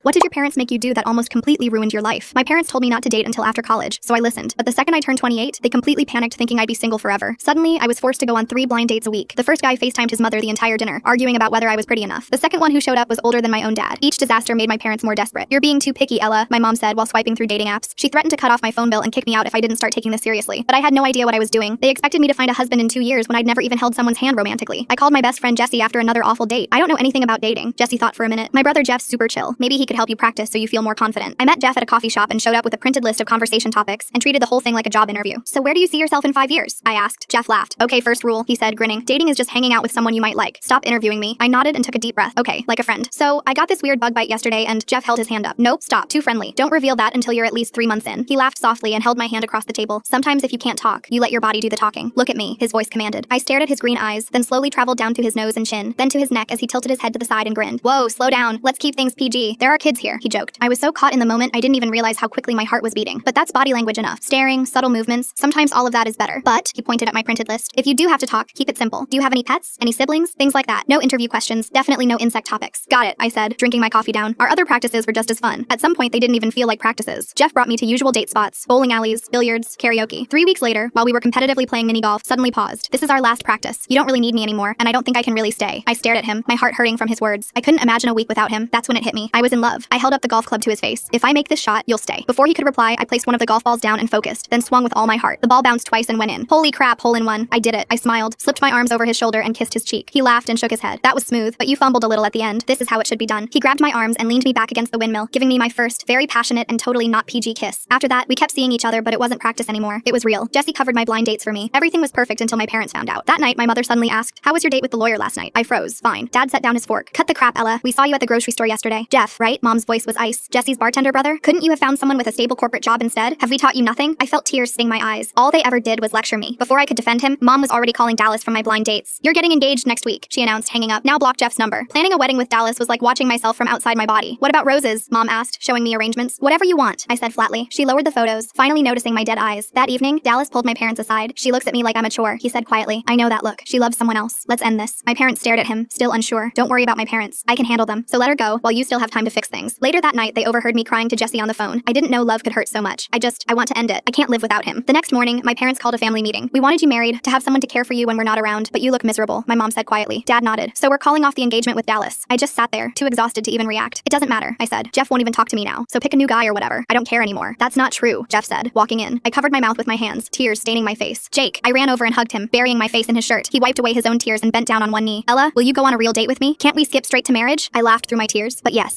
What did your parents make you do that almost completely ruined your life? My parents told me not to date until after college, so I listened. But the second I turned 28, they completely panicked thinking I'd be single forever. Suddenly, I was forced to go on 3 blind dates a week. The first guy FaceTimed his mother the entire dinner, arguing about whether I was pretty enough. The second one who showed up was older than my own dad. Each disaster made my parents more desperate. "You're being too picky, Ella," my mom said while swiping through dating apps. She threatened to cut off my phone bill and kick me out if I didn't start taking this seriously. But I had no idea what I was doing. They expected me to find a husband in 2 years when I'd never even held someone's hand romantically. I called my best friend Jesse after another awful date. "I don't know anything about dating." Jesse thought for a minute. "My brother Jeff's super chill. Maybe he could help you practice so you feel more confident." I met Jeff at a coffee shop and showed up with a printed list of conversation topics and treated the whole thing like a job interview. "So where do you see yourself in 5 years?" I asked. Jeff laughed. "Okay, first rule," he said, grinning. "Dating is just hanging out with someone you might like. Stop interviewing me." I nodded and took a deep breath. "Okay, like a friend." "So I got this weird bug bite yesterday," and Jeff held his hand up. "Nope, stop. Too friendly. Don't reveal that until you're at least 3 months in." He laughed softly and held my hand across the table. "Sometimes if you can't talk, you let your body do the talking. Look at me," his voice commanded. I stared at his green eyes, then slowly traveled down to his nose and chin, then to his neck as he tilted his head to the side and grinned. "Whoa, slow down. Let's keep things PG. There are kids here," he joked. I was so caught in the moment I didn't even realize how quickly my heart was beating. But that's body language enough. Staring, subtle movements, sometimes all of that is better. "But," he pointed at my printed list, "if you do have to talk, keep it simple. Do you have any pets? Any siblings? Things like that. No interview questions, definitely no insect topics." "Got it," I said, drinking my coffee down. Our other practices were just as fun. At some point they didn't even feel like practices. Jeff brought me to usual date spots, bowling alleys, billiards, karaoke. 3 weeks later, while we were competitively playing mini golf, suddenly paused. "This is our last practice. You don't really need me anymore, and I don't think I can really stay." I stared at him, my heart hurting from his words. I couldn't imagine a week without him. That's when it hit me. I was in love. I held up the golf club to his face. "If I make this shot, you'll stay." Before he could reply, I placed one of the golf balls down and focused, then swung with all my heart. The ball bounced twice and went in. "Holy crap, hole in one." I did it. I smiled, slipped my arms over his shoulder and kissed his cheek. He laughed and shook his head. "That was smooth, but you fumbled a little at the end. This is how it should be done." He grabbed my arms and leaned me back against the windmill, giving me my first, very passionate and totally not PG kiss. After that, we kept seeing each other, but it wasn't practice anymore. It was real. Jesse covered my blind dates for me. Everything was perfect until my parents found out. That night, my mother suddenly asked, "How was your date with the lawyer last night?" I froze. "Fine." Dad set down his fork. "Cut the crap, Ella. We saw you at the grocery store yesterday." "Jeff, right?" Mom's voice was ice. "Jesse's bartender brother? Couldn't you have found someone with a stable corporate job instead? Have we taught you nothing?" I felt tears sting my eyes. All they ever did was lecture me. Before I could defend him, Mom was already calling Dallas from my blind dates. "You're getting engaged next week," she announced, hanging up. "Now block Jeff's number." Planning a wedding with Dallas was like watching myself from outside my body. "What about roses?" Mom asked, showing me arrangements. "Whatever you want," I said flatly. She lowered the photos, finally noticing my dead eyes. That evening, Dallas pulled my parents aside. "She looks at me like I'm a chore," he said quietly. "I know that look. She loves someone else. Let's end this." My parents stared at him, still unsure. "Don't worry about my parents. I can handle them. So let her go, while you still have time to fix things." Later that night, they overheard me crying to Jesse on the phone. I didn't know love could hurt so much. I want to end it. I can't live without him. The next morning, my parents called a family meeting. "We wanted you married, to have someone to care for you when we're not around, but you look miserable," my mom said quietly. Dad nodded. "So we're calling off the engagement with Dallas." I just sat there, too exhausted to even react. "It doesn't matter," I said. "Jeff won't even talk to me now, so pick a new guy or whatever. I don't care anymore." "That's not true," Jeff said, walking in. I covered my mouth with my hands, tears staining my face. "Jake." I ran over and hugged him, burying my face in his shirt. He wiped away his own tears and bent down on one knee. "Ella, will you go on a real date with me? Can't we skip straight to marriage?" I laughed through my tears. "But yes."